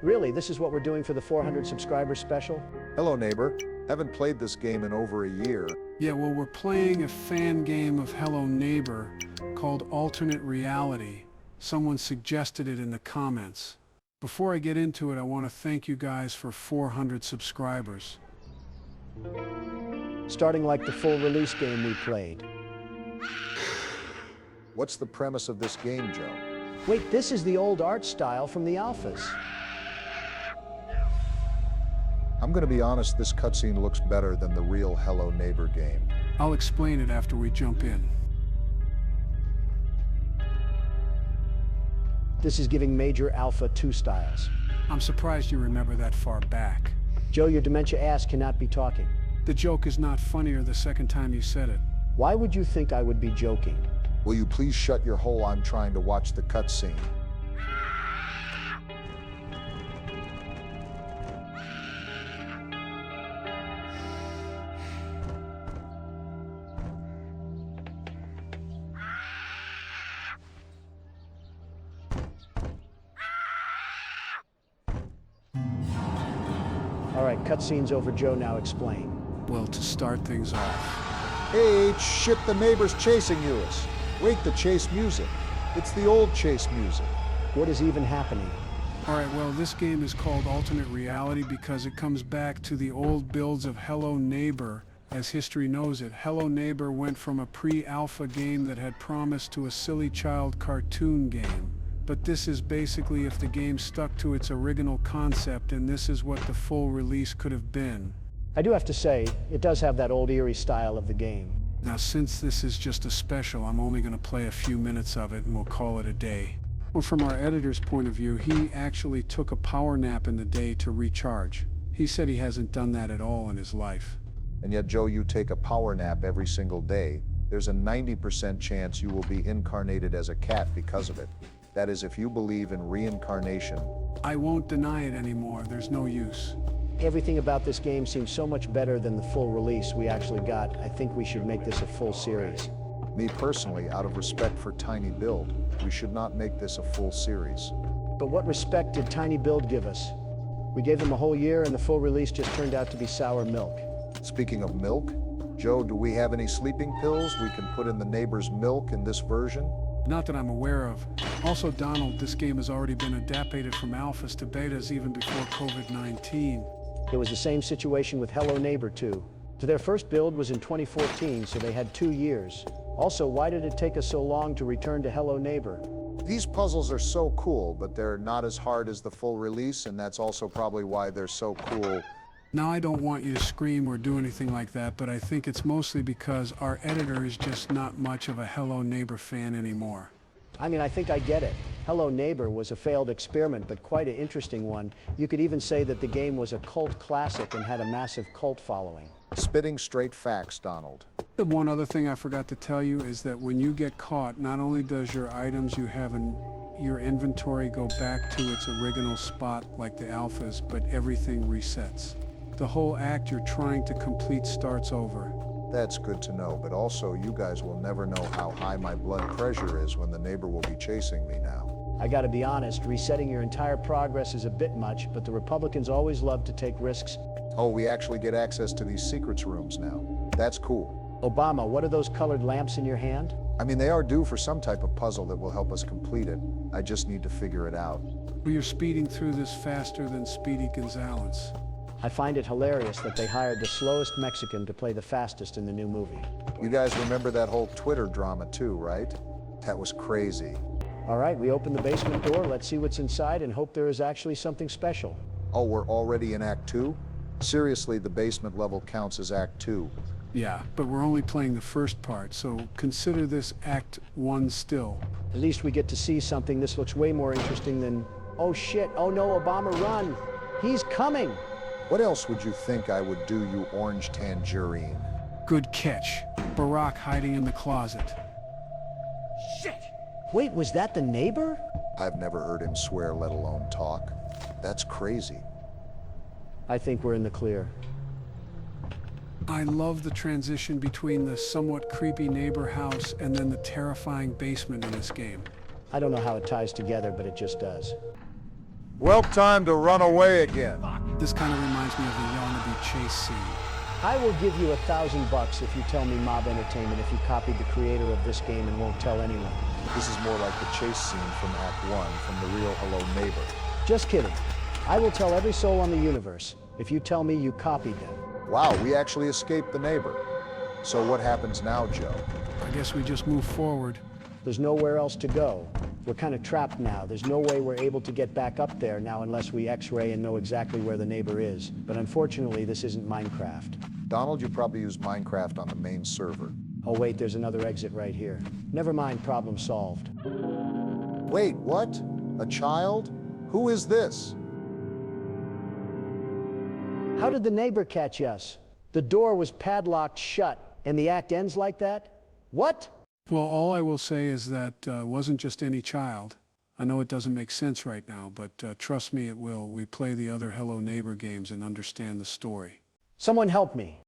Really, this is what we're doing for the 400 subscriber special? Hello, neighbor. Haven't played this game in over a year. Yeah, well, we're playing a fan game of Hello Neighbor called Alternate Reality. Someone suggested it in the comments. Before I get into it, I want to thank you guys for 400 subscribers. Starting like the full release game we played. What's the premise of this game, Joe? Wait, this is the old art style from the alphas. I'm gonna be honest, this cutscene looks better than the real Hello Neighbor game. I'll explain it after we jump in. This is giving Major Alpha 2 styles. I'm surprised you remember that far back. Joe, your dementia ass cannot be talking. The joke is not funnier the second time you said it. Why would you think I would be joking? Will you please shut your hole? I'm trying to watch the cutscene. All right, cutscene's over, Joe, now explain. Well, to start things off, Hey, shit, the neighbor's chasing you. Wait, the chase music. It's the old chase music. What is even happening? Alright, well, this game is called Alternate Reality because it comes back to the old builds of Hello Neighbor. As history knows it, Hello Neighbor went from a pre-alpha game that had promised to a silly child cartoon game. But this is basically if the game stuck to its original concept, and this is what the full release could have been. I do have to say, it does have that old eerie style of the game. Now, since this is just a special, I'm only going to play a few minutes of it and we'll call it a day. Well, from our editor's point of view, he actually took a power nap in the day to recharge. He said he hasn't done that at all in his life. And yet, Joe, you take a power nap every single day. There's a 90% chance you will be incarnated as a cat because of it. That is, if you believe in reincarnation. I won't deny it anymore. There's no use. Everything about this game seems so much better than the full release we actually got. I think we should make this a full series. Me personally, out of respect for Tiny Build, we should not make this a full series. But what respect did Tiny Build give us? We gave them a whole year and the full release just turned out to be sour milk. Speaking of milk, Joe, do we have any sleeping pills we can put in the neighbor's milk in this version? Not that I'm aware of. Also, Donald, this game has already been adapted from alphas to betas even before COVID-19. It was the same situation with Hello Neighbor 2. Their first build was in 2014, so they had 2 years. Also, why did it take us so long to return to Hello Neighbor? These puzzles are so cool, but they're not as hard as the full release, and that's also probably why they're so cool. Now, I don't want you to scream or do anything like that, but I think it's mostly because our editor is just not much of a Hello Neighbor fan anymore. I mean, I think I get it. Hello Neighbor was a failed experiment, but quite an interesting one. You could even say that the game was a cult classic and had a massive cult following. Spitting straight facts, Donald. The one other thing I forgot to tell you is that when you get caught, not only does your items you have in your inventory go back to its original spot like the alphas, but everything resets. The whole act you're trying to complete starts over. That's good to know, but also you guys will never know how high my blood pressure is when the neighbor will be chasing me now. I gotta be honest, resetting your entire progress is a bit much, but the Republicans always love to take risks. Oh, we actually get access to these secrets rooms now. That's cool. Obama, what are those colored lamps in your hand? I mean, they are due for some type of puzzle that will help us complete it. I just need to figure it out. Well, you're speeding through this faster than Speedy Gonzales. I find it hilarious that they hired the slowest Mexican to play the fastest in the new movie. You guys remember that whole Twitter drama too, right? That was crazy. All right, we open the basement door. Let's see what's inside and hope there is actually something special. Oh, we're already in Act 2? Seriously, the basement level counts as Act 2. Yeah, but we're only playing the first part, so consider this Act 1 still. At least we get to see something. This looks way more interesting than... Oh shit, oh no, Obama, run! He's coming! What else would you think I would do, you orange tangerine? Good catch. Barack hiding in the closet. Shit! Wait, was that the neighbor? I've never heard him swear, let alone talk. That's crazy. I think we're in the clear. I love the transition between the somewhat creepy neighbor house and then the terrifying basement in this game. I don't know how it ties together, but it just does. Well, time to run away again. This kind of reminds me of the Yarnaby chase scene. I will give you $1,000 if you tell me Mob Entertainment if you copied the creator of this game and won't tell anyone. This is more like the chase scene from Act 1 from the real Hello Neighbor. Just kidding. I will tell every soul on the universe if you tell me you copied them. Wow, we actually escaped the neighbor. So what happens now, Joe? I guess we just move forward. There's nowhere else to go. We're kind of trapped now. There's no way we're able to get back up there now unless we X-ray and know exactly where the neighbor is. But unfortunately, this isn't Minecraft. Donald, you probably use Minecraft on the main server. Oh wait, there's another exit right here. Never mind, problem solved. Wait, what? A child? Who is this? How did the neighbor catch us? The door was padlocked shut, and the act ends like that? What? Well, all I will say is that wasn't just any child. I know it doesn't make sense right now, but trust me, it will. We play the other Hello Neighbor games and understand the story. Someone help me.